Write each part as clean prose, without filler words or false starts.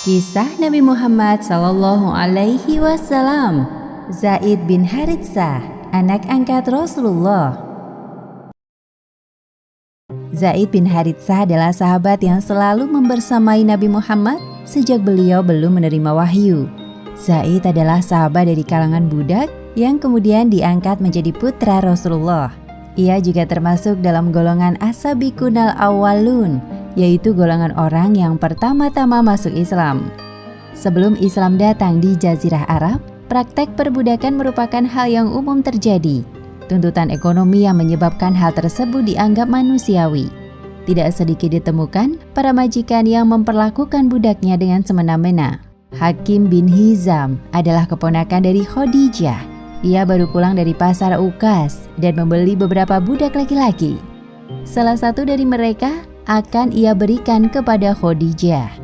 Kisah Nabi Muhammad Sallallahu Alaihi Wasallam. Zaid bin Haritsah, anak angkat Rasulullah. Zaid bin Haritsah adalah sahabat yang selalu membersamai Nabi Muhammad sejak beliau belum menerima wahyu. Zaid adalah sahabat dari kalangan budak yang kemudian diangkat menjadi putra Rasulullah. Ia juga termasuk dalam golongan as-sabiqunal awwalun, yaitu golongan orang yang pertama-tama masuk Islam. Sebelum Islam datang di Jazirah Arab, praktek perbudakan merupakan hal yang umum terjadi. Tuntutan ekonomi yang menyebabkan hal tersebut dianggap manusiawi. Tidak sedikit ditemukan para majikan yang memperlakukan budaknya dengan semena-mena. Hakim bin Hizam adalah keponakan dari Khadijah. Ia baru pulang dari pasar Ukas dan membeli beberapa budak laki-laki. Salah satu dari mereka akan ia berikan kepada Khadijah.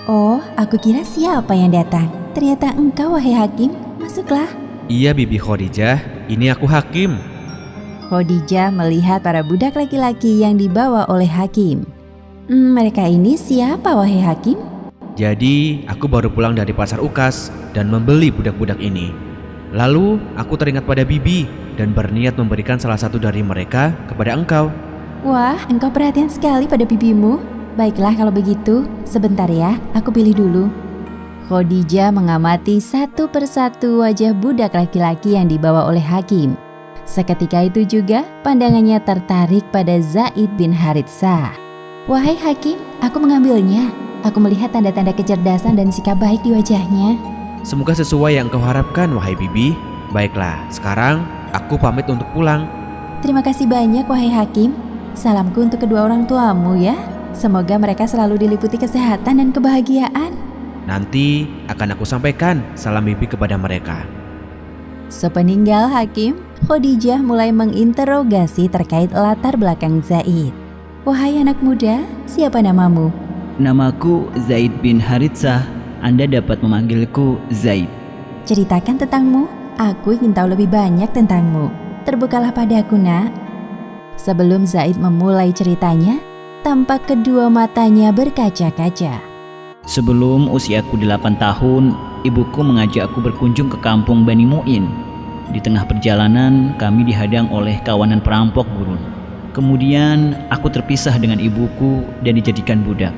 Oh, aku kira siapa yang datang. Ternyata engkau, wahai Hakim. Masuklah. Iya, Bibi Khadijah. Ini aku Hakim. Khadijah melihat para budak laki-laki yang dibawa oleh Hakim. Mereka ini siapa, wahai Hakim? Jadi, aku baru pulang dari pasar Ukas dan membeli budak-budak ini. Lalu, aku teringat pada Bibi dan berniat memberikan salah satu dari mereka kepada engkau. Wah, engkau perhatian sekali pada bibimu. Baiklah kalau begitu, sebentar ya, aku pilih dulu. Khadijah mengamati satu persatu wajah budak laki-laki yang dibawa oleh Hakim. Seketika itu juga, pandangannya tertarik pada Zaid bin Haritsah. Wahai Hakim, aku mengambilnya. Aku melihat tanda-tanda kecerdasan dan sikap baik di wajahnya. Semoga sesuai yang engkau harapkan, wahai Bibi. Baiklah, sekarang aku pamit untuk pulang. Terima kasih banyak, wahai Hakim. Salamku untuk kedua orang tuamu ya. Semoga mereka selalu diliputi kesehatan dan kebahagiaan. Nanti akan aku sampaikan salam Bibi kepada mereka. Sepeninggal Hakim, Khadijah mulai menginterogasi terkait latar belakang Zaid. Wahai anak muda, siapa namamu? Namaku Zaid bin Haritsah. Anda dapat memanggilku Zaid. Ceritakan tentangmu. Aku ingin tahu lebih banyak tentangmu. Terbukalah padaku, nak. Sebelum Zaid memulai ceritanya, tampak kedua matanya berkaca-kaca. Sebelum usiaku 8 tahun, ibuku mengajak aku berkunjung ke kampung Bani Mu'in. Di tengah perjalanan, kami dihadang oleh kawanan perampok gurun. Kemudian, aku terpisah dengan ibuku dan dijadikan budak.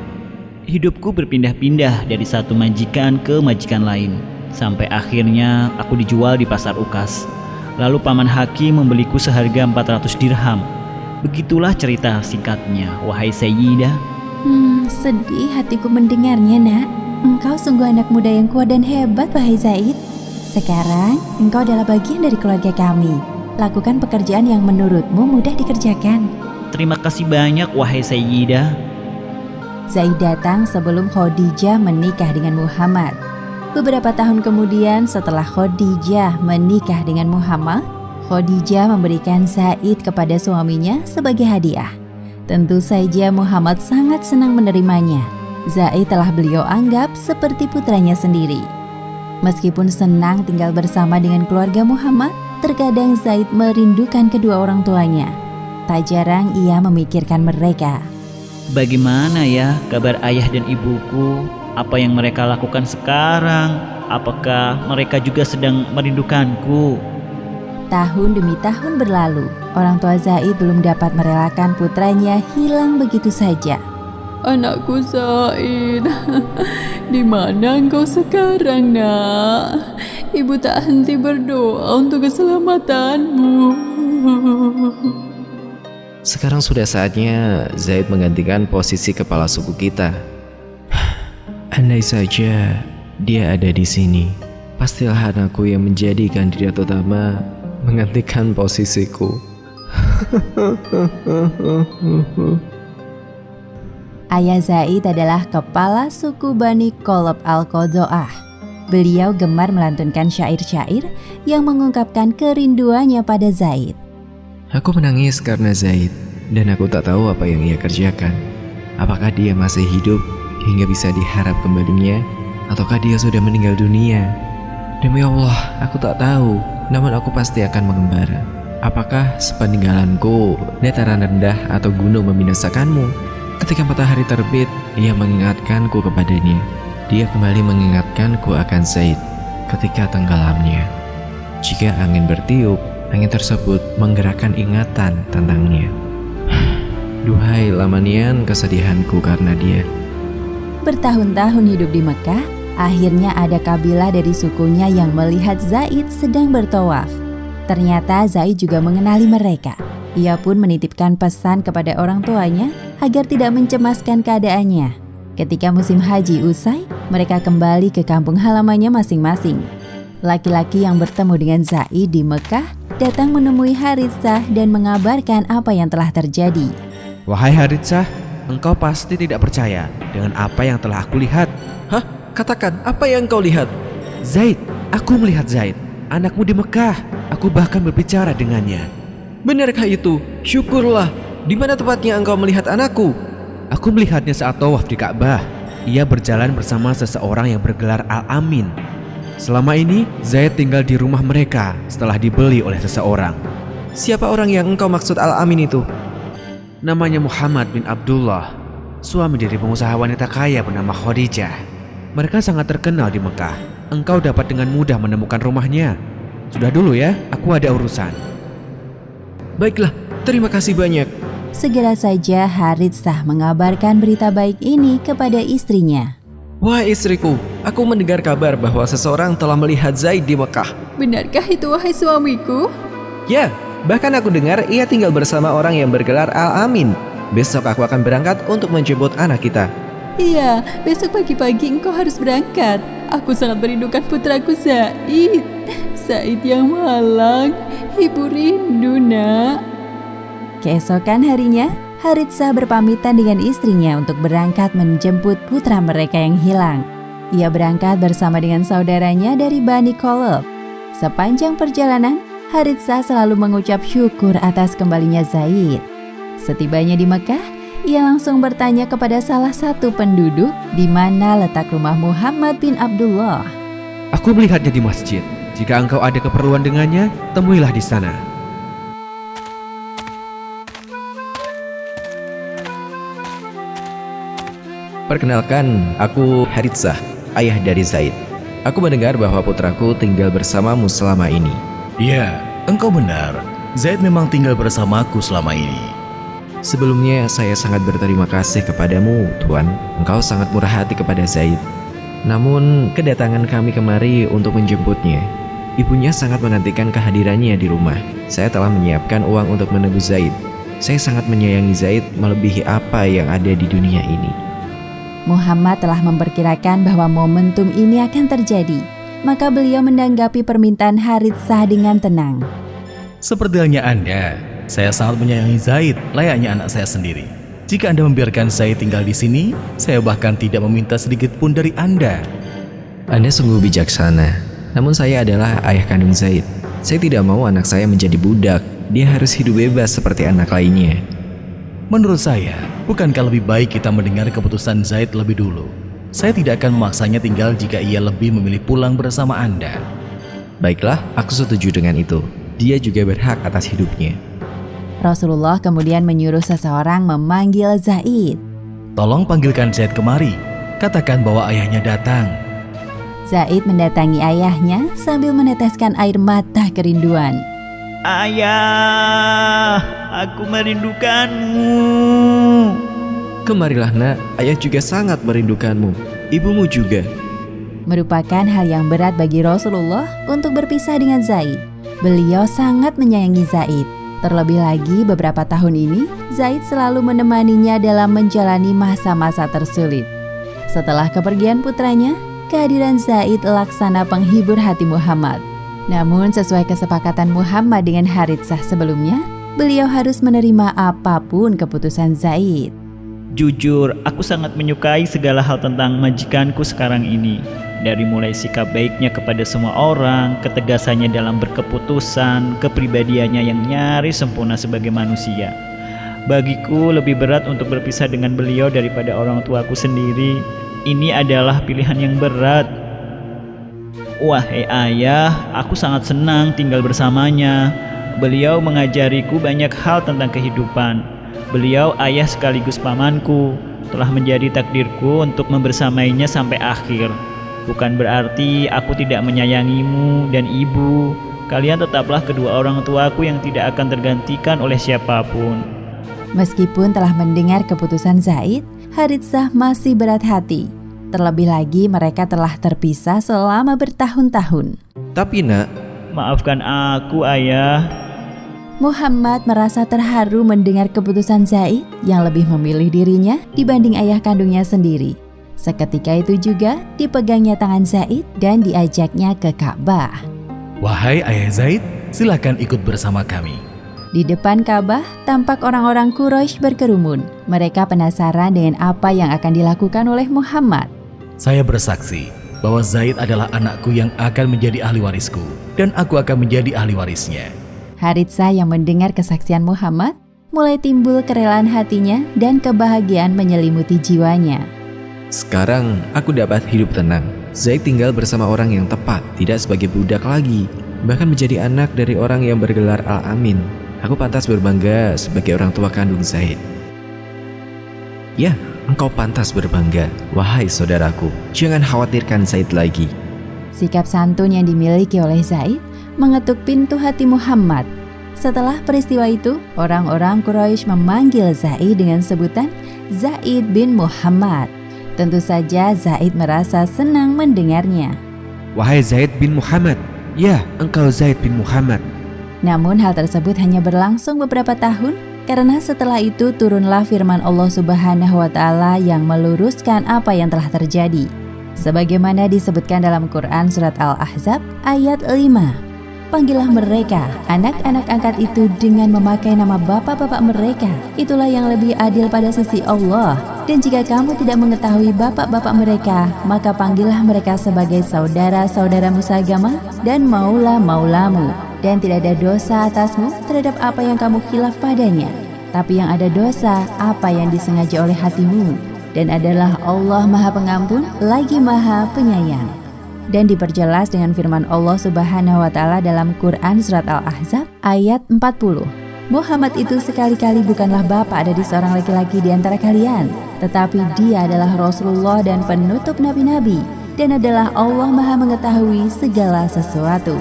Hidupku berpindah-pindah dari satu majikan ke majikan lain, sampai akhirnya aku dijual di pasar Ukas. Lalu Paman Hakim membeliku seharga 400 dirham. Begitulah cerita singkatnya, wahai Sayyidah. Sedih hatiku mendengarnya, nak. Engkau sungguh anak muda yang kuat dan hebat, wahai Zaid. Sekarang, engkau adalah bagian dari keluarga kami. Lakukan pekerjaan yang menurutmu mudah dikerjakan. Terima kasih banyak, wahai Sayyidah. Zaid datang sebelum Khadijah menikah dengan Muhammad. Beberapa tahun kemudian setelah Khadijah menikah dengan Muhammad, Khadijah memberikan Zaid kepada suaminya sebagai hadiah. Tentu saja Muhammad sangat senang menerimanya. Zaid telah beliau anggap seperti putranya sendiri. Meskipun senang tinggal bersama dengan keluarga Muhammad, terkadang Zaid merindukan kedua orang tuanya. Tak jarang ia memikirkan mereka. Bagaimana ya kabar ayah dan ibuku? Apa yang mereka lakukan sekarang? Apakah mereka juga sedang merindukanku? Tahun demi tahun berlalu, orang tua Zaid belum dapat merelakan putranya hilang begitu saja. Anakku Zaid, di mana engkau sekarang, nak? Ibu tak henti berdoa untuk keselamatanmu. Sekarang sudah saatnya Zaid menggantikan posisi kepala suku kita. Andai saja dia ada di sini, pastilah anakku yang menjadi kandidat utama menggantikan posisiku. Ayah Zaid adalah kepala suku Bani Kolob Al-Qodho'ah. Beliau gemar melantunkan syair-syair yang mengungkapkan kerinduannya pada Zaid. Aku menangis karena Zaid, dan aku tak tahu apa yang ia kerjakan. Apakah dia masih hidup hingga bisa diharap kembalinya, ataukah dia sudah meninggal dunia? Demi Allah, aku tak tahu, namun aku pasti akan mengembara. Apakah sepeninggalanku dataran rendah atau gunung membinasakanmu? Ketika matahari terbit, ia mengingatkanku kepadanya. Dia kembali mengingatkanku akan Zaid ketika tenggelamnya. Jika angin bertiup, angin tersebut menggerakkan ingatan tentangnya. Duhai lamanian kesedihanku karena dia. Bertahun-tahun hidup di Mekah, akhirnya ada kabilah dari sukunya yang melihat Zaid sedang bertawaf. Ternyata Zaid juga mengenali mereka. Ia pun menitipkan pesan kepada orang tuanya agar tidak mencemaskan keadaannya. Ketika musim haji usai, mereka kembali ke kampung halamannya masing-masing. Laki-laki yang bertemu dengan Zaid di Mekah datang menemui Haritsah dan mengabarkan apa yang telah terjadi. Wahai Haritsah, engkau pasti tidak percaya dengan apa yang telah aku lihat. Hah? Katakan, apa yang kau lihat? Zaid, aku melihat Zaid, anakmu di Mekah. Aku bahkan berbicara dengannya. Benarkah itu? Syukurlah. Di mana tepatnya engkau melihat anakku? Aku melihatnya saat tawaf di Ka'bah. Ia berjalan bersama seseorang yang bergelar Al-Amin. Selama ini, Zaid tinggal di rumah mereka setelah dibeli oleh seseorang. Siapa orang yang engkau maksud Al-Amin itu? Namanya Muhammad bin Abdullah, suami dari pengusaha wanita kaya bernama Khadijah. Mereka sangat terkenal di Mekah. Engkau dapat dengan mudah menemukan rumahnya. Sudah dulu ya, aku ada urusan. Baiklah, terima kasih banyak. Segera saja Haritsah mengabarkan berita baik ini kepada istrinya. Wahai istriku, aku mendengar kabar bahwa seseorang telah melihat Zaid di Mekah. Benarkah itu wahai suamiku? Ya, bahkan aku dengar ia tinggal bersama orang yang bergelar Al-Amin. Besok aku akan berangkat untuk menjemput anak kita. Iya, besok pagi-pagi engkau harus berangkat. Aku sangat merindukan putraku Zaid. Zaid yang malang, ibu rindu nak. Keesokan harinya, Haritsah berpamitan dengan istrinya untuk berangkat menjemput putra mereka yang hilang. Ia berangkat bersama dengan saudaranya dari Bani Khalaf. Sepanjang perjalanan, Haritsah selalu mengucap syukur atas kembalinya Zaid. Setibanya di Mekah, ia langsung bertanya kepada salah satu penduduk di mana letak rumah Muhammad bin Abdullah. Aku melihatnya di masjid. Jika engkau ada keperluan dengannya, temuilah di sana. Perkenalkan, aku Haritsah, ayah dari Zaid. Aku mendengar bahwa putraku tinggal bersamamu selama ini. Ya, engkau benar. Zaid memang tinggal bersamaku selama ini. Sebelumnya saya sangat berterima kasih kepadamu, Tuan. Engkau sangat murah hati kepada Zaid. Namun kedatangan kami kemari untuk menjemputnya. Ibunya sangat menantikan kehadirannya di rumah. Saya telah menyiapkan uang untuk menebus Zaid. Saya sangat menyayangi Zaid melebihi apa yang ada di dunia ini. Muhammad telah memperkirakan bahwa momentum ini akan terjadi. Maka beliau menanggapi permintaan Haritsah dengan tenang. Seperti halnya Anda, saya sangat menyayangi Zaid layaknya anak saya sendiri. Jika Anda membiarkan Zaid tinggal di sini, saya bahkan tidak meminta sedikit pun dari Anda. Anda sungguh bijaksana. Namun saya adalah ayah kandung Zaid. Saya tidak mau anak saya menjadi budak. Dia harus hidup bebas seperti anak lainnya. Menurut saya, bukankah lebih baik kita mendengar keputusan Zaid lebih dulu? Saya tidak akan memaksanya tinggal jika ia lebih memilih pulang bersama Anda. Baiklah, aku setuju dengan itu. Dia juga berhak atas hidupnya. Rasulullah kemudian menyuruh seseorang memanggil Zaid. Tolong panggilkan Zaid kemari. Katakan bahwa ayahnya datang. Zaid mendatangi ayahnya sambil meneteskan air mata kerinduan. Ayah, aku merindukanmu. Kemarilah nak, ayah juga sangat merindukanmu. Ibumu juga. Merupakan hal yang berat bagi Rasulullah untuk berpisah dengan Zaid. Beliau sangat menyayangi Zaid. Terlebih lagi beberapa tahun ini, Zaid selalu menemaninya dalam menjalani masa-masa tersulit. Setelah kepergian putranya, kehadiran Zaid laksana penghibur hati Muhammad. Namun sesuai kesepakatan Muhammad dengan Haritsah sebelumnya, beliau harus menerima apapun keputusan Zaid. Jujur, aku sangat menyukai segala hal tentang majikanku sekarang ini. Dari mulai sikap baiknya kepada semua orang, ketegasannya dalam berkeputusan, kepribadiannya yang nyaris sempurna sebagai manusia. Bagiku lebih berat untuk berpisah dengan beliau daripada orang tuaku sendiri. Ini adalah pilihan yang berat. Wahai ayah, aku sangat senang tinggal bersamanya. Beliau mengajariku banyak hal tentang kehidupan. Beliau ayah sekaligus pamanku. Telah menjadi takdirku untuk membersamainya sampai akhir. Bukan berarti aku tidak menyayangimu dan ibu. Kalian tetaplah kedua orang tuaku yang tidak akan tergantikan oleh siapapun. Meskipun telah mendengar keputusan Zaid, Haritsah masih berat hati. Terlebih lagi mereka telah terpisah selama bertahun-tahun. Tapi nak, Maafkan aku, ayah. Muhammad merasa terharu mendengar keputusan Zaid yang lebih memilih dirinya dibanding ayah kandungnya sendiri. Seketika itu juga dipegangnya tangan Zaid dan diajaknya ke Ka'bah. Wahai ayah Zaid, silakan ikut bersama kami. Di depan Ka'bah tampak orang-orang Quraisy berkerumun. Mereka penasaran dengan apa yang akan dilakukan oleh Muhammad. Saya bersaksi bahwa Zaid adalah anakku yang akan menjadi ahli warisku, dan aku akan menjadi ahli warisnya. Haritsah yang mendengar kesaksian Muhammad mulai timbul kerelaan hatinya dan kebahagiaan menyelimuti jiwanya. sekarang aku dapat hidup tenang. Zaid tinggal bersama orang yang tepat, tidak sebagai budak lagi, bahkan menjadi anak dari orang yang bergelar Al-Amin. Aku pantas berbangga sebagai orang tua kandung Zaid. Ya, engkau pantas berbangga, wahai saudaraku. Jangan khawatirkan Zaid lagi. Sikap santun yang dimiliki oleh Zaid mengetuk pintu hati Muhammad. Setelah peristiwa itu, orang-orang Quraisy memanggil Zaid dengan sebutan Zaid bin Muhammad. Tentu saja Zaid merasa senang mendengarnya. Wahai Zaid bin Muhammad, ya, engkau Zaid bin Muhammad. Namun hal tersebut hanya berlangsung beberapa tahun karena setelah itu turunlah firman Allah Subhanahu wa taala yang meluruskan apa yang telah terjadi. Sebagaimana disebutkan dalam Quran surat Al-Ahzab ayat 5. Panggillah mereka, anak-anak angkat itu dengan memakai nama bapak-bapak mereka. Itulah yang lebih adil pada sisi Allah. Dan jika kamu tidak mengetahui bapak-bapak mereka, maka panggillah mereka sebagai saudara-saudaramu seagama dan maula-maulamu. Dan tidak ada dosa atasmu terhadap apa yang kamu khilaf padanya. Tapi yang ada dosa apa yang disengaja oleh hatimu. Dan adalah Allah Maha Pengampun lagi Maha Penyayang. Dan diperjelas dengan firman Allah Subhanahu wa taala dalam Quran surat Al-Ahzab ayat 40. Muhammad itu sekali-kali bukanlah bapak dari seorang laki-laki di antara kalian, tetapi dia adalah Rasulullah dan penutup nabi-nabi, dan adalah Allah Maha mengetahui segala sesuatu.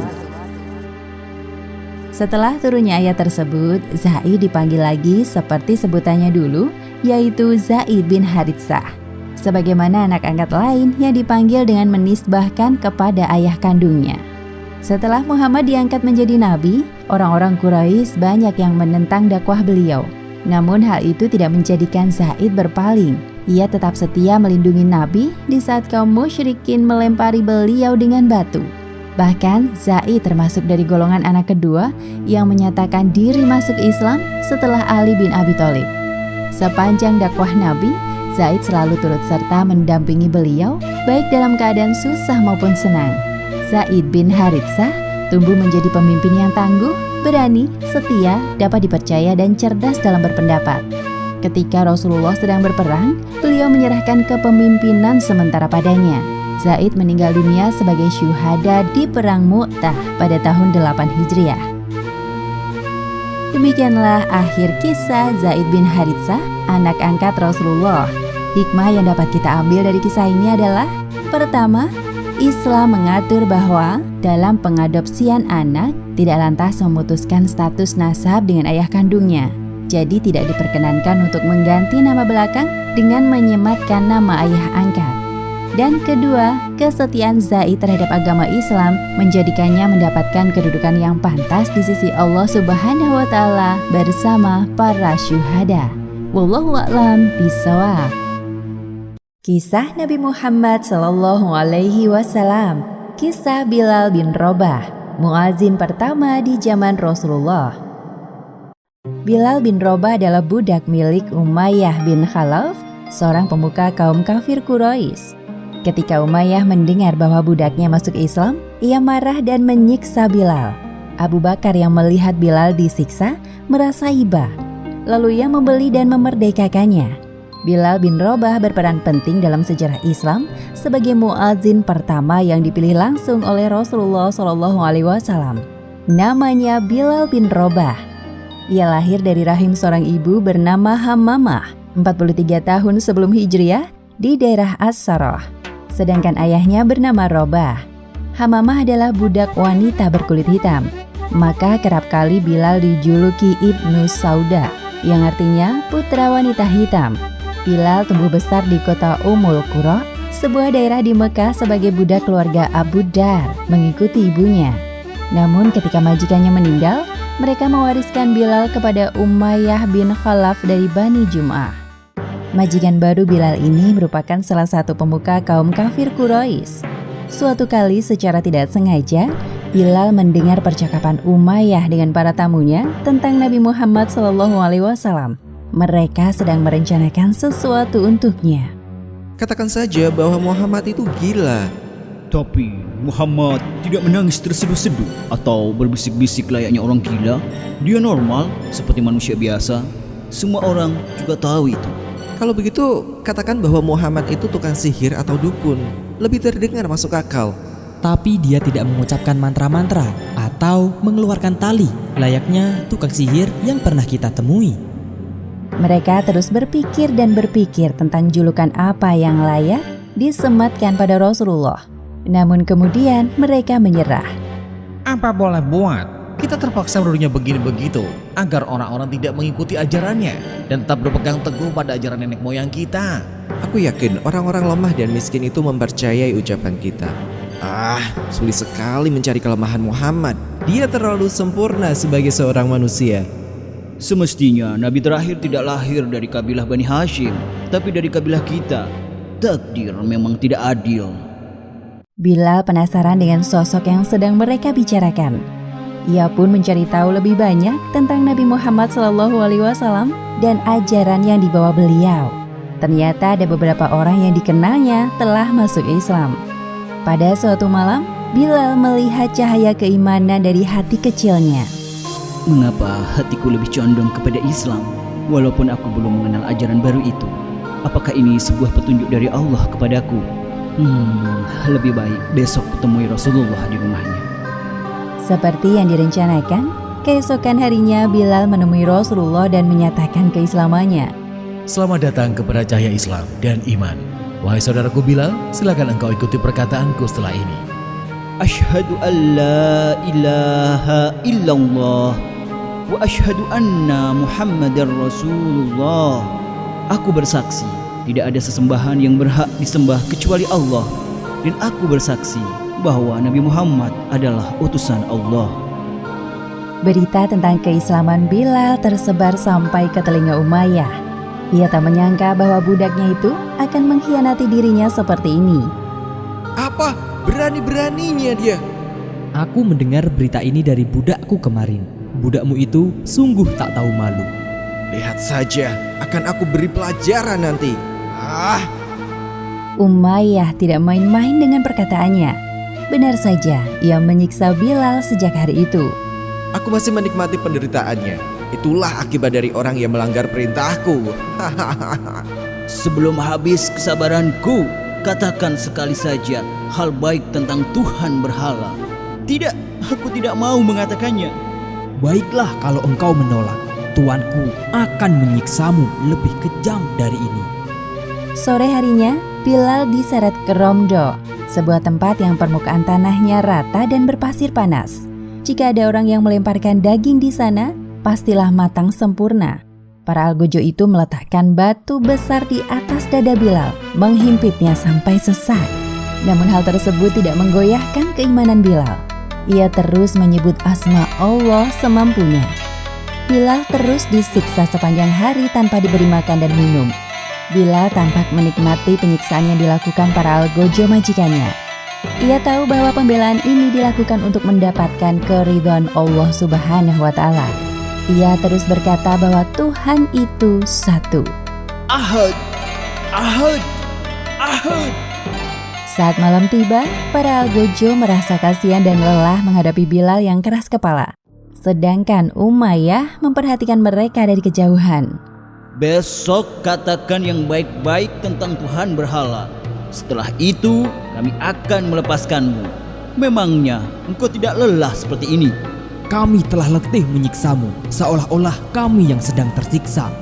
Setelah turunnya ayat tersebut, Zaid dipanggil lagi seperti sebutannya dulu, yaitu Zaid bin Haritsah. Sebagaimana anak angkat lain yang dipanggil dengan menisbahkan kepada ayah kandungnya. Setelah Muhammad diangkat menjadi nabi, orang-orang Quraisy banyak yang menentang dakwah beliau. Namun hal itu tidak menjadikan Zaid berpaling. Ia tetap setia melindungi nabi di saat kaum musyrikin melempari beliau dengan batu. Bahkan Zaid termasuk dari golongan anak kedua yang menyatakan diri masuk Islam setelah Ali bin Abi Thalib. Sepanjang dakwah Nabi, Zaid selalu turut serta mendampingi beliau, baik dalam keadaan susah maupun senang. Zaid bin Haritsah tumbuh menjadi pemimpin yang tangguh, berani, setia, dapat dipercaya dan cerdas dalam berpendapat. Ketika Rasulullah sedang berperang, beliau menyerahkan kepemimpinan sementara padanya. Zaid meninggal dunia sebagai syuhada di Perang Mu'tah pada tahun 8 Hijriah. Demikianlah akhir kisah Zaid bin Haritsah, anak angkat Rasulullah. Hikmah yang dapat kita ambil dari kisah ini adalah: pertama, Islam mengatur bahwa dalam pengadopsian anak tidak lantas memutuskan status nasab dengan ayah kandungnya. Jadi tidak diperkenankan untuk mengganti nama belakang dengan menyematkan nama ayah angkat. Dan kedua, kesetiaan Zaid terhadap agama Islam menjadikannya mendapatkan kedudukan yang pantas di sisi Allah Subhanahu wa taala bersama para syuhada. Wallahu a'lam bishawab. Kisah Nabi Muhammad sallallahu alaihi wasallam. Kisah Bilal bin Rabah, muazin pertama di zaman Rasulullah. Bilal bin Rabah adalah budak milik Umayyah bin Khalaf, seorang pemuka kaum kafir Quraisy. Ketika Umayyah mendengar bahwa budaknya masuk Islam, ia marah dan menyiksa Bilal. Abu Bakar yang melihat Bilal disiksa merasa iba. Lalu ia membeli dan memerdekakannya. Bilal bin Rabah berperan penting dalam sejarah Islam sebagai muadzin pertama yang dipilih langsung oleh Rasulullah SAW. Namanya Bilal bin Rabah. Ia lahir dari rahim seorang ibu bernama Hammamah 43 tahun sebelum Hijriah di daerah As-Sarah. Sedangkan ayahnya bernama Rabah. Hammamah adalah budak wanita berkulit hitam. Maka kerap kali Bilal dijuluki Ibnu Sauda, yang artinya putra wanita hitam. Bilal tumbuh besar di kota Ummul Qura, sebuah daerah di Mekah sebagai budak keluarga Abu Dar, mengikuti ibunya. Namun ketika majikannya meninggal, mereka mewariskan Bilal kepada Umayyah bin Khalaf dari Bani Jum'ah. Majikan baru Bilal ini merupakan salah satu pemuka kaum kafir Quraisy. Suatu kali secara tidak sengaja, Bilal mendengar percakapan Umayyah dengan para tamunya tentang Nabi Muhammad SAW. Mereka sedang merencanakan sesuatu untuknya. Katakan saja bahwa Muhammad itu gila. Tapi Muhammad tidak menangis terseduh-seduh atau berbisik-bisik layaknya orang gila. Dia normal seperti manusia biasa. Semua orang juga tahu itu. Kalau begitu, katakan bahwa Muhammad itu tukang sihir atau dukun. Lebih terdengar masuk akal. Tapi dia tidak mengucapkan mantra-mantra atau mengeluarkan tali layaknya tukang sihir yang pernah kita temui. Mereka terus berpikir dan berpikir tentang julukan apa yang layak disematkan pada Rasulullah. Namun kemudian mereka menyerah. Apa boleh buat? Kita terpaksa menuduhnya begini-begitu agar orang-orang tidak mengikuti ajarannya dan tetap berpegang teguh pada ajaran nenek moyang kita. Aku yakin orang-orang lemah dan miskin itu mempercayai ucapan kita. Sulit sekali mencari kelemahan Muhammad. Dia terlalu sempurna sebagai seorang manusia. Semestinya Nabi terakhir tidak lahir dari kabilah Bani Hashim, tapi dari kabilah kita. Takdir memang tidak adil. Bilal penasaran dengan sosok yang sedang mereka bicarakan. Ia pun mencari tahu lebih banyak tentang Nabi Muhammad SAW dan ajaran yang dibawa beliau. Ternyata ada beberapa orang yang dikenalnya telah masuk Islam. Pada suatu malam, Bilal melihat cahaya keimanan dari hati kecilnya. Mengapa hatiku lebih condong kepada Islam walaupun aku belum mengenal ajaran baru itu? Apakah ini sebuah petunjuk dari Allah kepadaku? Lebih baik besok kutemui Rasulullah di rumahnya. Seperti yang direncanakan, keesokan harinya Bilal menemui Rasulullah dan menyatakan keislamannya. Selamat datang kepada cahaya Islam dan iman. Wahai saudaraku Bilal, silakan engkau ikuti perkataanku setelah ini. Asyhadu an la ilaha illallah wa asyhadu anna Muhammadar Rasulullah. Aku bersaksi tidak ada sesembahan yang berhak disembah kecuali Allah, dan aku bersaksi bahwa Nabi Muhammad adalah utusan Allah. Berita tentang keislaman Bilal tersebar sampai ke telinga Umayyah. Ia tak menyangka bahwa budaknya itu akan mengkhianati dirinya seperti ini. Apa? Berani-beraninya dia. Aku mendengar berita ini dari budakku kemarin. Budakmu itu sungguh tak tahu malu. Lihat saja, akan aku beri pelajaran nanti. Umayyah tidak main-main dengan perkataannya. Benar saja, ia menyiksa Bilal sejak hari itu. Aku masih menikmati penderitaannya. Itulah akibat dari orang yang melanggar perintahku. Sebelum habis kesabaranku, katakan sekali saja hal baik tentang Tuhan berhala. Tidak, aku tidak mau mengatakannya. Baiklah kalau engkau menolak. Tuanku akan menyiksamu lebih kejam dari ini. Sore harinya, Bilal diseret ke Romdo, sebuah tempat yang permukaan tanahnya rata dan berpasir panas. Jika ada orang yang melemparkan daging di sana, pastilah matang sempurna. Para algojo itu meletakkan batu besar di atas dada Bilal, menghimpitnya sampai sesak. Namun hal tersebut tidak menggoyahkan keimanan Bilal. Ia terus menyebut asma Allah semampunya. Bilal terus disiksa sepanjang hari tanpa diberi makan dan minum. Bilal tampak menikmati penyiksaan yang dilakukan para algojo majikannya. Ia tahu bahwa pembelaan ini dilakukan untuk mendapatkan keridhaan Allah Subhanahu wa Ta'ala. Ia terus berkata bahwa Tuhan itu satu. Ahad, Ahad, Ahad. Saat malam tiba, para algojo merasa kasihan dan lelah menghadapi Bilal yang keras kepala. Sedangkan Umayyah memperhatikan mereka dari kejauhan. Besok katakan yang baik-baik tentang Tuhan berhala. Setelah itu kami akan melepaskanmu. Memangnya engkau tidak lelah seperti ini? Kami telah letih menyiksamu, seolah-olah kami yang sedang tersiksa.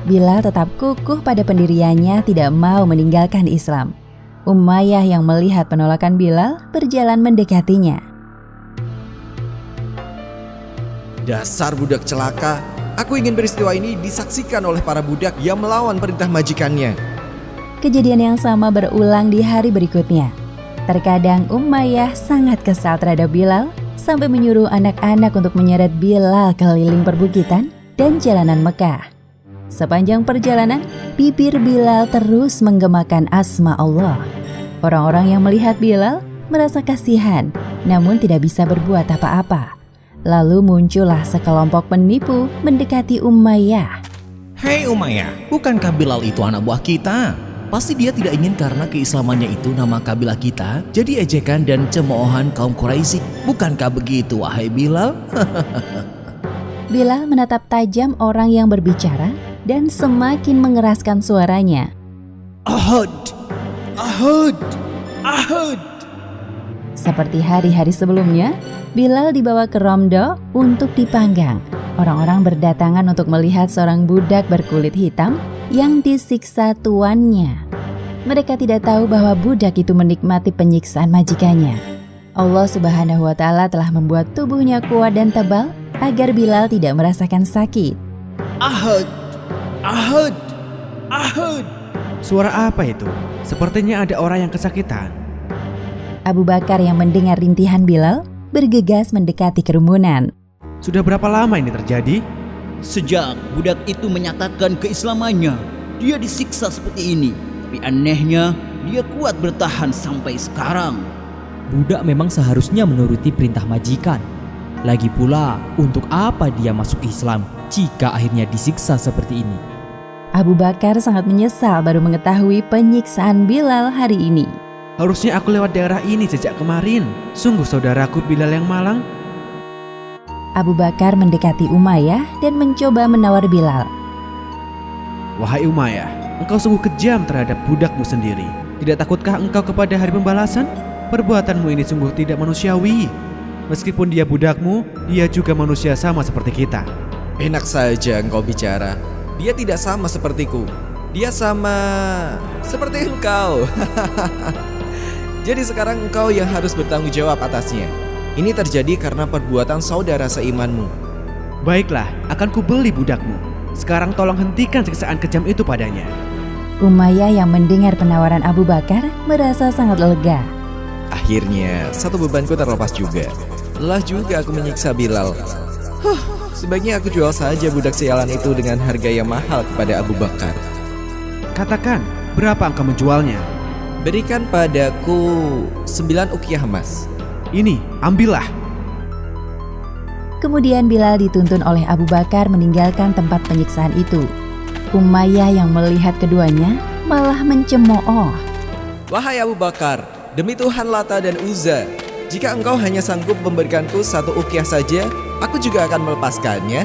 Bilal tetap kukuh pada pendiriannya, tidak mau meninggalkan Islam. Umayyah yang melihat penolakan Bilal berjalan mendekatinya. Dasar budak celaka. Aku ingin peristiwa ini disaksikan oleh para budak yang melawan perintah majikannya. Kejadian yang sama berulang di hari berikutnya. Terkadang Umayyah sangat kesal terhadap Bilal sampai menyuruh anak-anak untuk menyeret Bilal keliling perbukitan dan jalanan Mekah. Sepanjang perjalanan, bibir Bilal terus menggemakan asma Allah. Orang-orang yang melihat Bilal merasa kasihan, namun tidak bisa berbuat apa-apa. Lalu muncullah sekelompok penipu mendekati Umayyah. Hei Umayyah, bukankah Bilal itu anak buah kita? Pasti dia tidak ingin karena keislamannya itu nama kabilah kita jadi ejekan dan cemoohan kaum Quraisy. Bukankah begitu, wahai Bilal? Bilal menatap tajam orang yang berbicara dan semakin mengeraskan suaranya. Ahad, Ahad, Ahad. Seperti hari-hari sebelumnya, Bilal dibawa ke Romdo untuk dipanggang. Orang-orang berdatangan untuk melihat seorang budak berkulit hitam yang disiksa tuannya. Mereka tidak tahu bahwa budak itu menikmati penyiksaan majikannya. Allah Subhanahu wa Ta'ala telah membuat tubuhnya kuat dan tebal agar Bilal tidak merasakan sakit. Ahad, Ahad, Ahad. Suara apa itu? Sepertinya ada orang yang kesakitan. Abu Bakar yang mendengar rintihan Bilal bergegas mendekati kerumunan. Sudah berapa lama ini terjadi? Sejak budak itu menyatakan keislamannya, dia disiksa seperti ini. Tapi anehnya, dia kuat bertahan sampai sekarang. Budak memang seharusnya menuruti perintah majikan. Lagi pula, untuk apa dia masuk Islam jika akhirnya disiksa seperti ini? Abu Bakar sangat menyesal baru mengetahui penyiksaan Bilal hari ini. Harusnya aku lewat daerah ini sejak kemarin. Sungguh saudaraku Bilal yang malang. Abu Bakar mendekati Umayyah dan mencoba menawar Bilal. Wahai Umayyah, engkau sungguh kejam terhadap budakmu sendiri. Tidak takutkah engkau kepada hari pembalasan? Perbuatanmu ini sungguh tidak manusiawi. Meskipun dia budakmu, dia juga manusia sama seperti kita. Enak saja engkau bicara. Dia tidak sama sepertiku. Dia sama seperti engkau. Jadi sekarang engkau yang harus bertanggung jawab atasnya. Ini terjadi karena perbuatan saudara seimanmu. Baiklah, akan kubeli budakmu. Sekarang tolong hentikan siksaan kejam itu padanya. Umayyah yang mendengar penawaran Abu Bakar merasa sangat lega. Akhirnya, satu bebanku terlepas juga. Lelah juga aku menyiksa Bilal. Sebaiknya aku jual saja budak sialan itu dengan harga yang mahal kepada Abu Bakar. Katakan, berapa engkau menjualnya? Berikan padaku 9 ukiah emas. Ini, ambillah. Kemudian Bilal dituntun oleh Abu Bakar meninggalkan tempat penyiksaan itu. Umayyah yang melihat keduanya malah mencemooh. Wahai Abu Bakar, demi Tuhan Lata dan Uzza, jika engkau hanya sanggup memberikanku 1 ukiah saja, aku juga akan melepaskannya.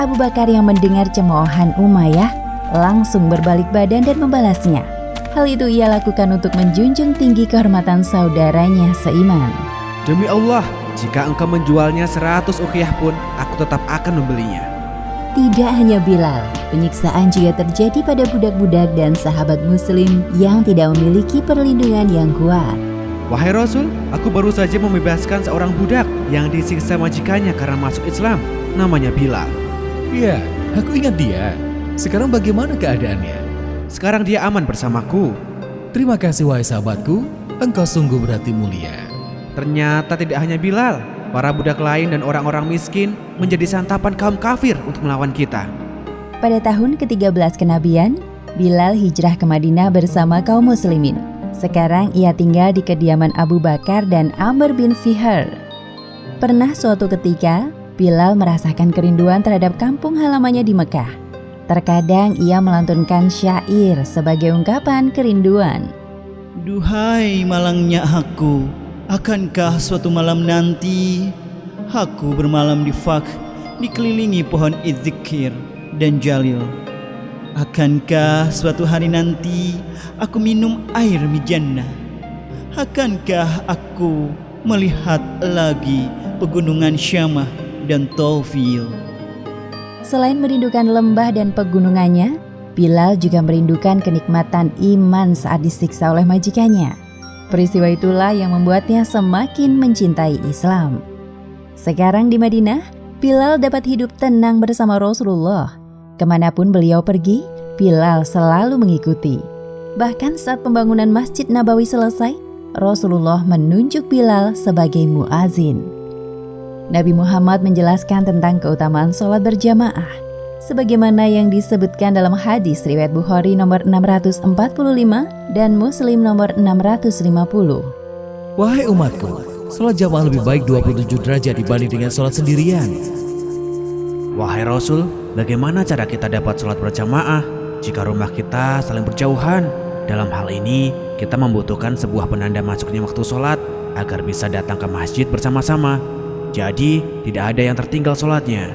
Abu Bakar yang mendengar cemoohan Umayyah langsung berbalik badan dan membalasnya. Hal itu ia lakukan untuk menjunjung tinggi kehormatan saudaranya seiman. Demi Allah, jika engkau menjualnya 100 ukiah pun, aku tetap akan membelinya. Tidak hanya Bilal, penyiksaan juga terjadi pada budak-budak dan sahabat muslim yang tidak memiliki perlindungan yang kuat. Wahai Rasul, aku baru saja membebaskan seorang budak yang disiksa majikannya karena masuk Islam. Namanya Bilal. Ya, aku ingat dia. Sekarang bagaimana keadaannya? Sekarang dia aman bersamaku. Terima kasih wahai sahabatku, engkau sungguh berhati mulia. Ternyata tidak hanya Bilal, para budak lain dan orang-orang miskin menjadi santapan kaum kafir untuk melawan kita. Pada tahun ke-13 kenabian, Bilal hijrah ke Madinah bersama kaum muslimin. Sekarang ia tinggal di kediaman Abu Bakar dan Amr bin Fihr. Pernah suatu ketika, Bilal merasakan kerinduan terhadap kampung halamannya di Mekah. Terkadang ia melantunkan syair sebagai ungkapan kerinduan. Duhai malangnya aku, akankah suatu malam nanti aku bermalam di Fak dikelilingi pohon izzikir dan jalil. Akankah suatu hari nanti aku minum air mijannah? Akankah aku melihat lagi pegunungan Syamah dan Taufil? Selain merindukan lembah dan pegunungannya, Bilal juga merindukan kenikmatan iman saat disiksa oleh majikannya. Peristiwa itulah yang membuatnya semakin mencintai Islam. Sekarang di Madinah, Bilal dapat hidup tenang bersama Rasulullah. Kemanapun beliau pergi, Bilal selalu mengikuti. Bahkan saat pembangunan Masjid Nabawi selesai, Rasulullah menunjuk Bilal sebagai muazin. Nabi Muhammad menjelaskan tentang keutamaan sholat berjamaah, sebagaimana yang disebutkan dalam hadis riwayat Bukhari nomor 645 dan Muslim nomor 650. Wahai umatku, sholat jamaah lebih baik 27 derajat dibanding dengan sholat sendirian. Wahai Rasul, bagaimana cara kita dapat sholat berjamaah jika rumah kita saling berjauhan? Dalam hal ini, kita membutuhkan sebuah penanda masuknya waktu sholat agar bisa datang ke masjid bersama-sama. Jadi, tidak ada yang tertinggal sholatnya.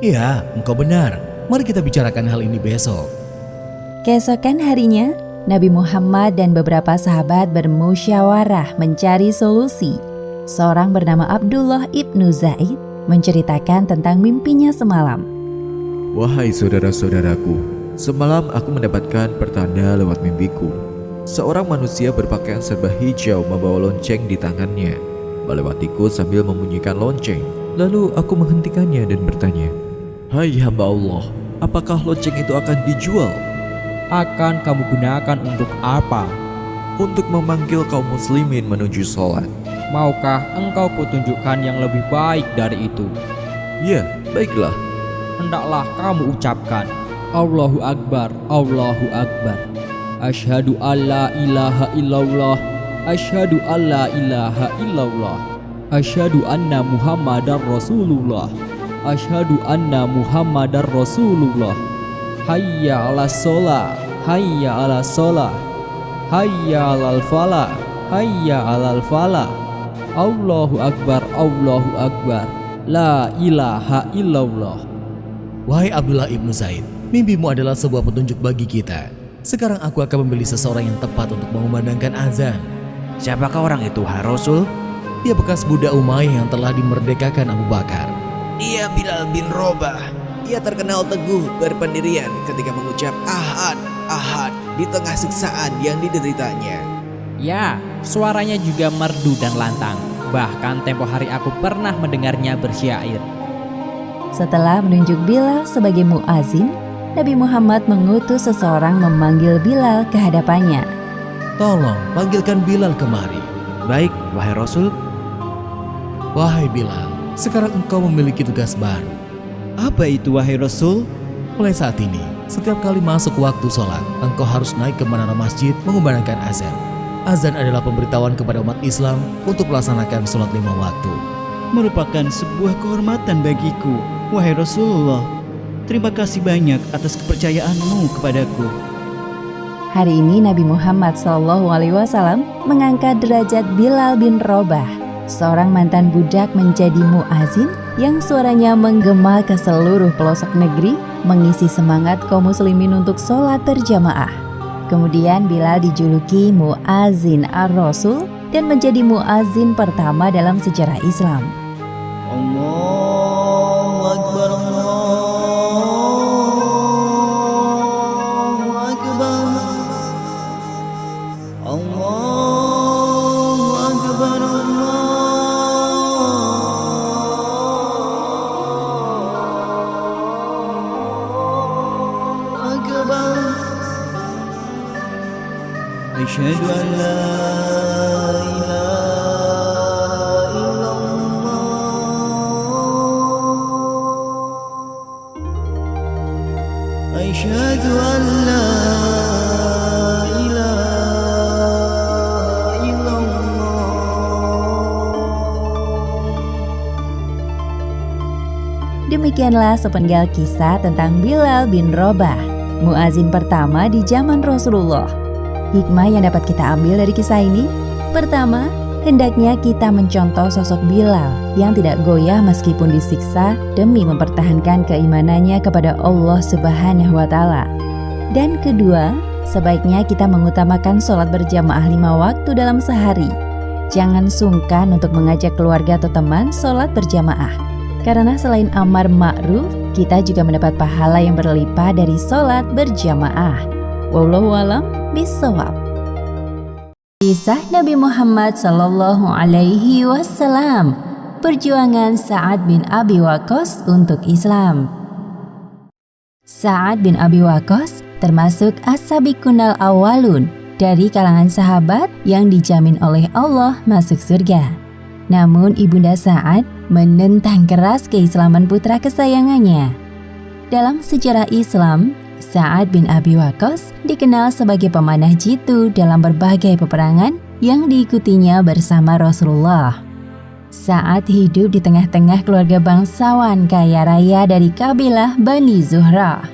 Iya, engkau benar. Mari kita bicarakan hal ini besok. Keesokan harinya, Nabi Muhammad dan beberapa sahabat bermusyawarah mencari solusi. Seorang bernama Abdullah ibnu Zaid menceritakan tentang mimpinya semalam. Wahai saudara-saudaraku, semalam aku mendapatkan pertanda lewat mimpiku. Seorang manusia berpakaian serba hijau membawa lonceng di tangannya, melewatiku sambil membunyikan lonceng. Lalu aku menghentikannya dan bertanya, "Hai hamba Allah, apakah lonceng itu akan dijual?" Akan kamu gunakan untuk apa? "Untuk memanggil kaum muslimin menuju sholat." Maukah engkau kutunjukkan yang lebih baik dari itu? "Ya, baiklah." Hendaklah kamu ucapkan, Allahu Akbar, Allahu Akbar. Asyhadu alla ilaha illallah, asyhadu alla ilaha illallah. Asyhadu anna Muhammadar Rasulullah, asyhadu anna Muhammadar Rasulullah. Hayya 'alas shalah, hayya 'alas shalah, hayya 'alal falah, hayya 'alal falah. Allahu Akbar, Allahu Akbar. La ilaha illallah. Wahai Abdullah ibnu Zaid, mimpimu adalah sebuah petunjuk bagi kita. Sekarang aku akan memilih seseorang yang tepat untuk mengumandangkan azan. Siapakah orang itu, hai Rasul? Dia bekas budak Umayyah yang telah dimerdekakan Abu Bakar. Dia Bilal bin Robah. Ia terkenal teguh berpendirian ketika mengucap ahad, ahad di tengah siksaan yang dideritanya. Ya, suaranya juga merdu dan lantang. Bahkan tempo hari aku pernah mendengarnya bersyair. Setelah menunjuk Bilal sebagai muazin, Nabi Muhammad mengutus seseorang memanggil Bilal ke hadapannya. Tolong panggilkan Bilal kemari. Baik, wahai Rasul. Wahai Bilal, sekarang engkau memiliki tugas baru. Apa itu wahai Rasul? Mulai saat ini, setiap kali masuk waktu sholat, engkau harus naik ke menara masjid mengumandangkan azan. Azan adalah pemberitahuan kepada umat Islam untuk melaksanakan sholat 5 waktu. Merupakan sebuah kehormatan bagiku, wahai Rasulullah. Terima kasih banyak atas kepercayaanmu kepadaku. Hari ini Nabi Muhammad SAW mengangkat derajat Bilal bin Robah, seorang mantan budak menjadi muazin yang suaranya menggema ke seluruh pelosok negeri, mengisi semangat kaum muslimin untuk sholat berjamaah. Kemudian Bilal dijuluki muazin ar-Rasul dan menjadi muazin pertama dalam sejarah Islam. Allahu Akbar, Allahu Akbar, Allahu Akbar, Allahu Akbar. Asyhadu an la ilaha illallah. Asyhadu an la ilaha illallah. Demikianlah sepenggal kisah tentang Bilal bin Robah, muazin pertama di zaman Rasulullah. Hikmah yang dapat kita ambil dari kisah ini: pertama, hendaknya kita mencontoh sosok Bilal yang tidak goyah meskipun disiksa demi mempertahankan keimanannya kepada Allah Subhanahu wa Ta'ala. Dan kedua, sebaiknya kita mengutamakan sholat berjamaah 5 waktu dalam sehari. Jangan sungkan untuk mengajak keluarga atau teman sholat berjamaah, karena selain amar ma'ruf, kita juga mendapat pahala yang berlimpah dari sholat berjamaah. Wallahu a'lam bishawab. Kisah Nabi Muhammad Sallallahu Alaihi Wasallam, perjuangan Sa'ad bin Abi Waqqas untuk Islam. Sa'ad bin Abi Waqqas termasuk as-sabiqunal awwalun, dari kalangan sahabat yang dijamin oleh Allah masuk surga. Namun ibunda Sa'ad menentang keras keislaman putra kesayangannya. Dalam sejarah Islam, Sa'ad bin Abi Waqqas dikenal sebagai pemanah jitu dalam berbagai peperangan yang diikutinya bersama Rasulullah. Sa'ad hidup di tengah-tengah keluarga bangsawan kaya raya dari kabilah Bani Zuhrah.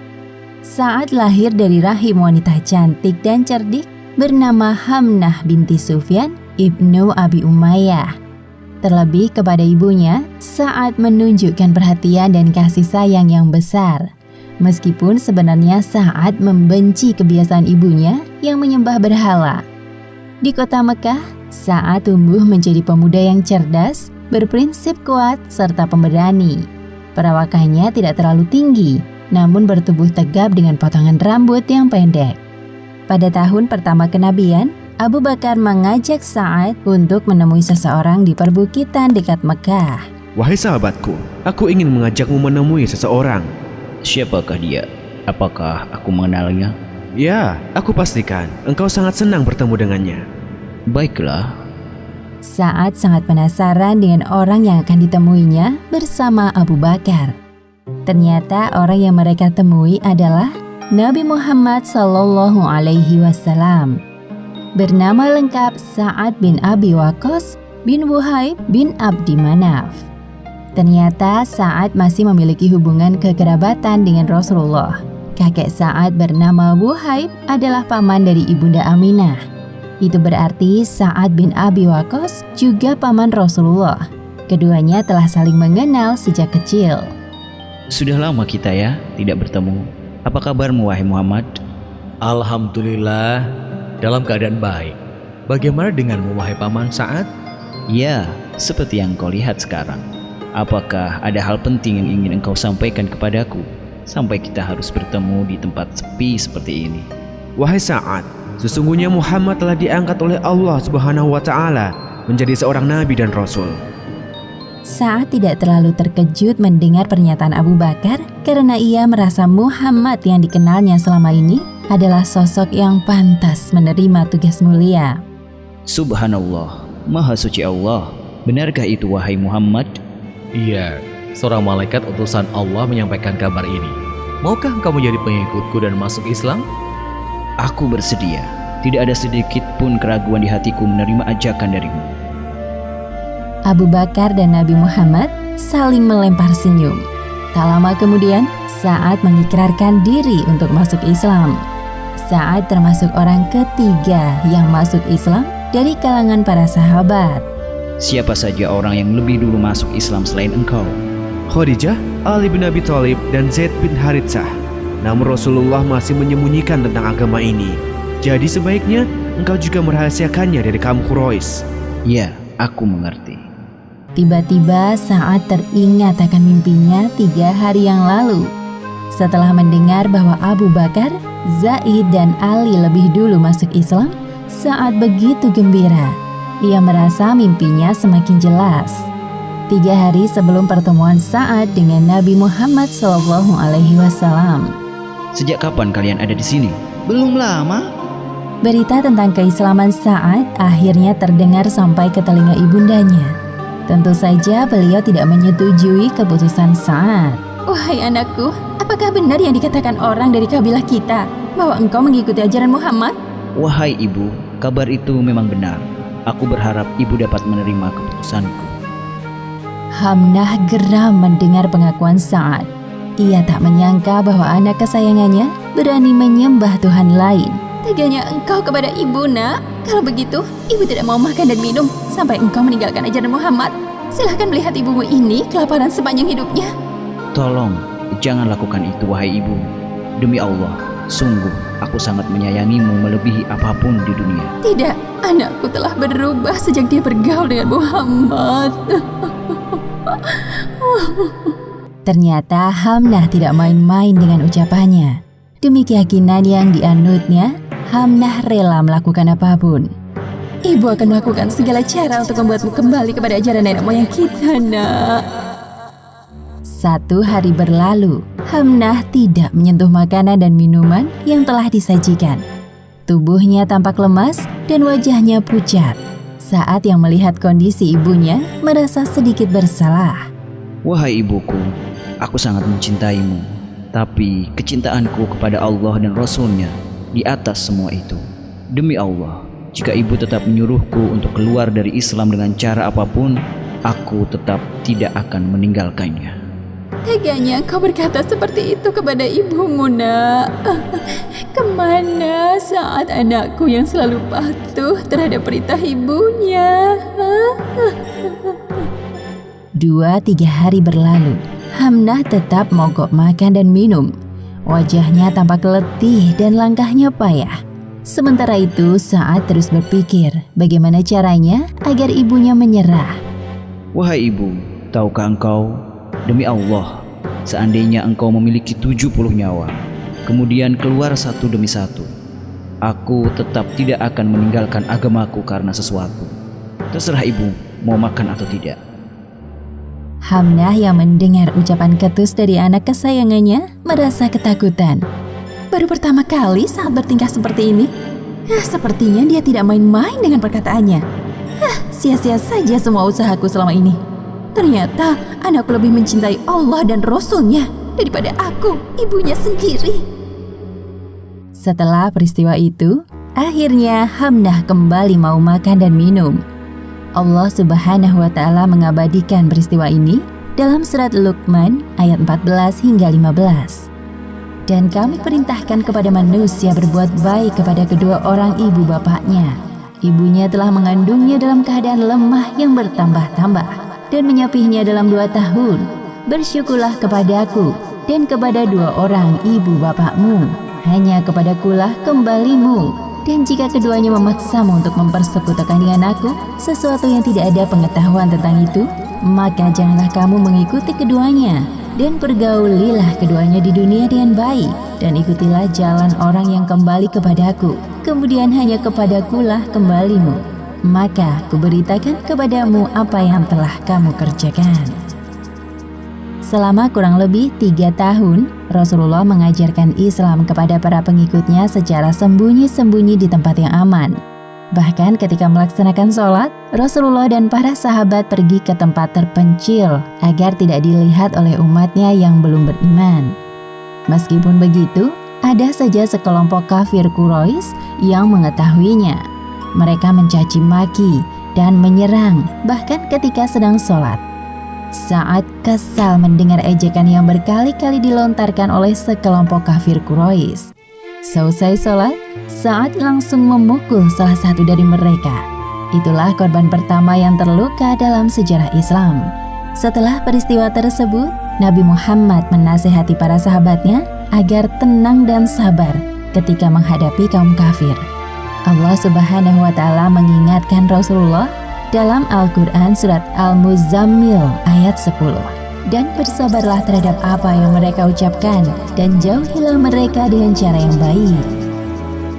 Sa'ad lahir dari rahim wanita cantik dan cerdik bernama Hamnah binti Sufyan ibnu Abi Umayyah. Terlebih kepada ibunya, Sa'ad menunjukkan perhatian dan kasih sayang yang besar. Meskipun sebenarnya Sa'ad membenci kebiasaan ibunya yang menyembah berhala. Di kota Mekah, Sa'ad tumbuh menjadi pemuda yang cerdas, berprinsip kuat, serta pemberani. Perawakannya tidak terlalu tinggi, namun bertubuh tegap dengan potongan rambut yang pendek. Pada tahun pertama kenabian, Abu Bakar mengajak Sa'ad untuk menemui seseorang di perbukitan dekat Mekah. Wahai sahabatku, aku ingin mengajakmu menemui seseorang. Siapakah dia? Apakah aku mengenalnya? Ya, aku pastikan engkau sangat senang bertemu dengannya. Baiklah. Sa'ad sangat penasaran dengan orang yang akan ditemuinya bersama Abu Bakar. Ternyata orang yang mereka temui adalah Nabi Muhammad Sallallahu Alaihi Wasallam. Bernama lengkap Sa'ad bin Abi Waqqas bin Wuhaib bin Abdi Manaf. Ternyata Sa'ad masih memiliki hubungan kekerabatan dengan Rasulullah. Kakek Sa'ad bernama Wuhaib adalah paman dari ibunda Aminah. Itu berarti Sa'ad bin Abi Waqqas juga paman Rasulullah. Keduanya telah saling mengenal sejak kecil. Sudah lama kita ya tidak bertemu. Apa kabarmu wahai Muhammad? Alhamdulillah, dalam keadaan baik. Bagaimana denganmu wahai paman Sa'ad? Ya, seperti yang kau lihat sekarang. Apakah ada hal penting yang ingin engkau sampaikan kepadaku sampai kita harus bertemu di tempat sepi seperti ini? Wahai Sa'ad, sesungguhnya Muhammad telah diangkat oleh Allah Subhanahu wa Ta'ala menjadi seorang nabi dan rasul. Sa'ad tidak terlalu terkejut mendengar pernyataan Abu Bakar karena ia merasa Muhammad yang dikenalnya selama ini adalah sosok yang pantas menerima tugas mulia. Subhanallah, Maha Suci Allah. Benarkah itu wahai Muhammad? Iya, seorang malaikat utusan Allah menyampaikan kabar ini. Maukah engkau menjadi pengikutku dan masuk Islam? Aku bersedia. Tidak ada sedikit pun keraguan di hatiku menerima ajakan darimu. Abu Bakar dan Nabi Muhammad saling melempar senyum. Tak lama kemudian, Sa'ad mengikrarkan diri untuk masuk Islam. Sa'ad termasuk orang ketiga yang masuk Islam dari kalangan para sahabat. Siapa saja orang yang lebih dulu masuk Islam selain engkau? Khadijah, Ali bin Abi Thalib, dan Zaid bin Haritsah. Namun Rasulullah masih menyembunyikan tentang agama ini. Jadi sebaiknya engkau juga merahasiakannya dari kaum Quraisy. Ya, aku mengerti. Tiba-tiba Sa'ad teringat akan mimpinya 3 hari yang lalu. Setelah mendengar bahwa Abu Bakar, Zaid, dan Ali lebih dulu masuk Islam, Sa'ad begitu gembira. Ia merasa mimpinya semakin jelas. 3 hari sebelum pertemuan Sa'ad dengan Nabi Muhammad SAW. Sejak kapan kalian ada di sini? Belum lama. Berita tentang keislaman Sa'ad akhirnya terdengar sampai ke telinga ibundanya. Tentu saja beliau tidak menyetujui keputusan Sa'ad. Wahai anakku, apakah benar yang dikatakan orang dari kabilah kita bahwa engkau mengikuti ajaran Muhammad? Wahai ibu, kabar itu memang benar. Aku berharap ibu dapat menerima keputusanku. Hamnah geram mendengar pengakuan Sa'ad. Ia tak menyangka bahwa anak kesayangannya berani menyembah Tuhan lain, Teganya engkau kepada ibu, nak. Kalau begitu, ibu tidak mau makan dan minum sampai engkau meninggalkan ajaran Muhammad. Silahkan melihat ibumu ini kelaparan sepanjang hidupnya. Tolong, jangan lakukan itu wahai ibu. Demi Allah, sungguh aku sangat menyayangimu melebihi apapun di dunia. Tidak, anakku telah berubah sejak dia bergaul dengan Muhammad. Ternyata Hamnah tidak main-main dengan ucapannya. Demi keyakinan yang dianutnya, Hamnah rela melakukan apapun. Ibu akan melakukan segala cara untuk membuatmu kembali kepada ajaran nenek moyang kita, nak. 1 hari berlalu, Hamnah tidak menyentuh makanan dan minuman yang telah disajikan. Tubuhnya tampak lemas dan wajahnya pucat. Saat yang melihat kondisi ibunya, merasa sedikit bersalah. Wahai ibuku, aku sangat mencintaimu. Tapi kecintaanku kepada Allah dan Rasul-Nya di atas semua itu. Demi Allah, jika ibu tetap menyuruhku untuk keluar dari Islam dengan cara apapun, aku tetap tidak akan meninggalkannya. Teganya kau berkata seperti itu kepada ibumu, nak. Kemana saat anakku yang selalu patuh terhadap perintah ibunya? 2-3 hari berlalu, Hamnah tetap mogok makan dan minum. Wajahnya tampak letih dan langkahnya payah. Sementara itu, Sa'ad terus berpikir bagaimana caranya agar ibunya menyerah. Wahai ibu, tahukah engkau, demi Allah, seandainya engkau memiliki 70 nyawa, kemudian keluar satu demi satu, aku tetap tidak akan meninggalkan agamaku karena sesuatu. Terserah ibu mau makan atau tidak. Hamnah yang mendengar ucapan ketus dari anak kesayangannya merasa ketakutan. Baru pertama kali saat bertingkah seperti ini. Sepertinya dia tidak main-main dengan perkataannya. Sia-sia saja semua usahaku selama ini. Ternyata anakku lebih mencintai Allah dan Rasul-Nya daripada aku, ibunya sendiri. Setelah peristiwa itu, akhirnya Hamnah kembali mau makan dan minum. Allah Subhanahu wa Ta'ala mengabadikan peristiwa ini dalam surat Luqman ayat 14 hingga 15. Dan kami perintahkan kepada manusia berbuat baik kepada kedua orang ibu bapaknya. Ibunya telah mengandungnya dalam keadaan lemah yang bertambah-tambah dan menyapihnya dalam 2 tahun. Bersyukurlah kepadaku dan kepada 2 orang ibu bapakmu. Hanya kepadakulah kembalimu. Dan jika keduanya memaksamu untuk mempersekutukan dengan aku sesuatu yang tidak ada pengetahuan tentang itu, maka janganlah kamu mengikuti keduanya. Dan pergaulilah keduanya di dunia dengan baik. Dan ikutilah jalan orang yang kembali kepadaku. Kemudian hanya kepadakulah kembalimu. Maka kuberitakan kepadamu apa yang telah kamu kerjakan. Selama kurang lebih 3 tahun, Rasulullah mengajarkan Islam kepada para pengikutnya secara sembunyi-sembunyi di tempat yang aman. Bahkan ketika melaksanakan sholat, Rasulullah dan para sahabat pergi ke tempat terpencil agar tidak dilihat oleh umatnya yang belum beriman. Meskipun begitu, ada saja sekelompok kafir Quraisy yang mengetahuinya. Mereka mencaci maki dan menyerang bahkan ketika sedang sholat. Sa'ad kesal mendengar ejekan yang berkali-kali dilontarkan oleh sekelompok kafir Quraisy. Selesai sholat, Sa'ad langsung memukul salah satu dari mereka. Itulah korban pertama yang terluka dalam sejarah Islam. Setelah peristiwa tersebut, Nabi Muhammad menasihati para sahabatnya agar tenang dan sabar ketika menghadapi kaum kafir. Allah Subhanahu wa Ta'ala mengingatkan Rasulullah dalam Al-Quran surat Al-Muzammil ayat 10. Dan bersabarlah terhadap apa yang mereka ucapkan dan jauhilah mereka dengan cara yang baik.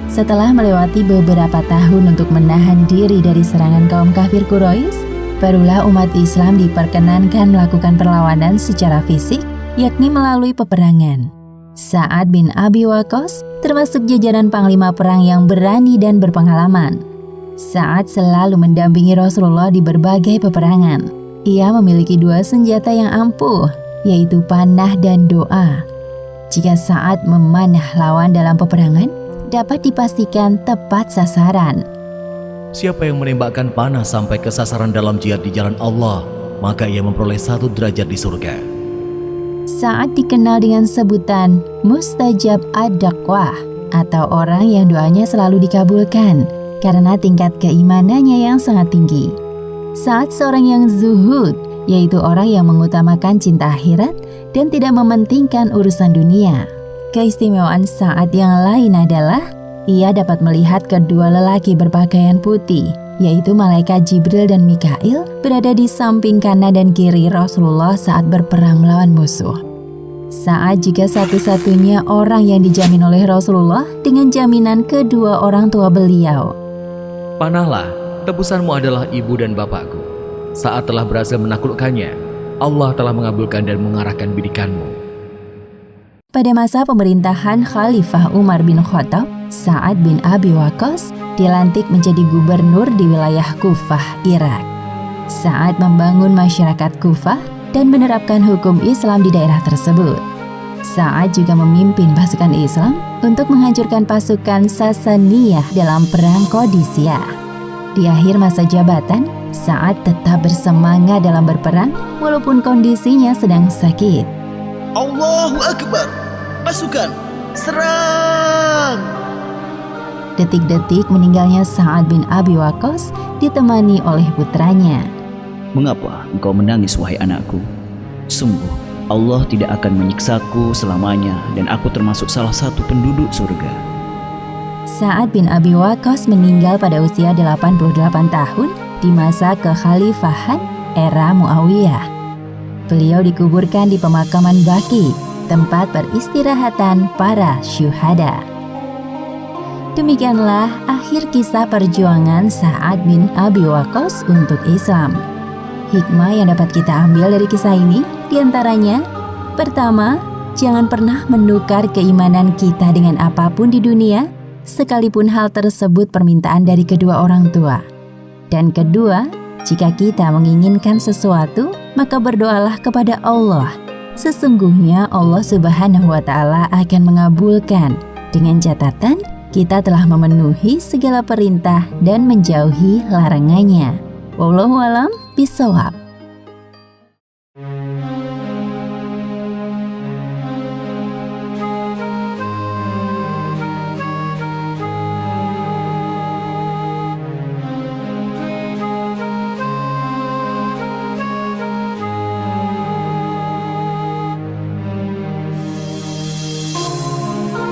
Setelah melewati beberapa tahun untuk menahan diri dari serangan kaum kafir Quraisy, barulah umat Islam diperkenankan melakukan perlawanan secara fisik, yakni melalui peperangan. Sa'ad bin Abi Waqqas termasuk jajaran panglima perang yang berani dan berpengalaman. Sa'ad selalu mendampingi Rasulullah di berbagai peperangan. Ia memiliki 2 senjata yang ampuh, yaitu panah dan doa. Jika Sa'ad memanah lawan dalam peperangan, dapat dipastikan tepat sasaran. Siapa yang menembakkan panah sampai ke sasaran dalam jihad di jalan Allah, maka ia memperoleh 1 derajat di surga. Sa'ad dikenal dengan sebutan Mustajab ad-Daqwah atau orang yang doanya selalu dikabulkan karena tingkat keimanannya yang sangat tinggi. Sa'ad seorang yang zuhud, yaitu orang yang mengutamakan cinta akhirat dan tidak mementingkan urusan dunia. Keistimewaan Sa'ad yang lain adalah ia dapat melihat kedua lelaki berpakaian putih, yaitu malaikat Jibril dan Mikail berada di samping kanan dan kiri Rasulullah saat berperang melawan musuh. Sa'ad juga satu-satunya orang yang dijamin oleh Rasulullah dengan jaminan kedua orang tua beliau. Panahlah, tebusanmu adalah ibu dan bapakku. Saat telah berhasil menaklukkannya, Allah telah mengabulkan dan mengarahkan bidikanmu. Pada masa pemerintahan Khalifah Umar bin Khattab, Sa'ad bin Abi Waqqas dilantik menjadi gubernur di wilayah Kufah, Irak. Sa'ad membangun masyarakat Kufah dan menerapkan hukum Islam di daerah tersebut. Sa'ad juga memimpin pasukan Islam untuk menghancurkan pasukan Sasaniyah dalam perang Qadisiyah. Di akhir masa jabatan, Sa'ad tetap bersemangat dalam berperang walaupun kondisinya sedang sakit. Allahu Akbar! Pasukan, serang! Detik-detik meninggalnya Sa'ad bin Abi Waqqas ditemani oleh putranya. Mengapa engkau menangis wahai anakku? Sungguh, Allah tidak akan menyiksaku selamanya dan aku termasuk salah satu penduduk surga. Sa'ad bin Abi Waqqas meninggal pada usia 88 tahun di masa kekhalifahan era Muawiyah. Beliau dikuburkan di pemakaman Baqi, tempat peristirahatan para syuhada. Demikianlah akhir kisah perjuangan Sa'ad bin Abi Waqqas untuk Islam. Hikmah yang dapat kita ambil dari kisah ini diantaranya, pertama, jangan pernah menukar keimanan kita dengan apapun di dunia, sekalipun hal tersebut permintaan dari kedua orang tua. Dan kedua, jika kita menginginkan sesuatu, maka berdoalah kepada Allah. Sesungguhnya Allah Subhanahu wa Ta'ala akan mengabulkan, dengan catatan kita telah memenuhi segala perintah dan menjauhi larangannya. Wallahu a'lam bishawab.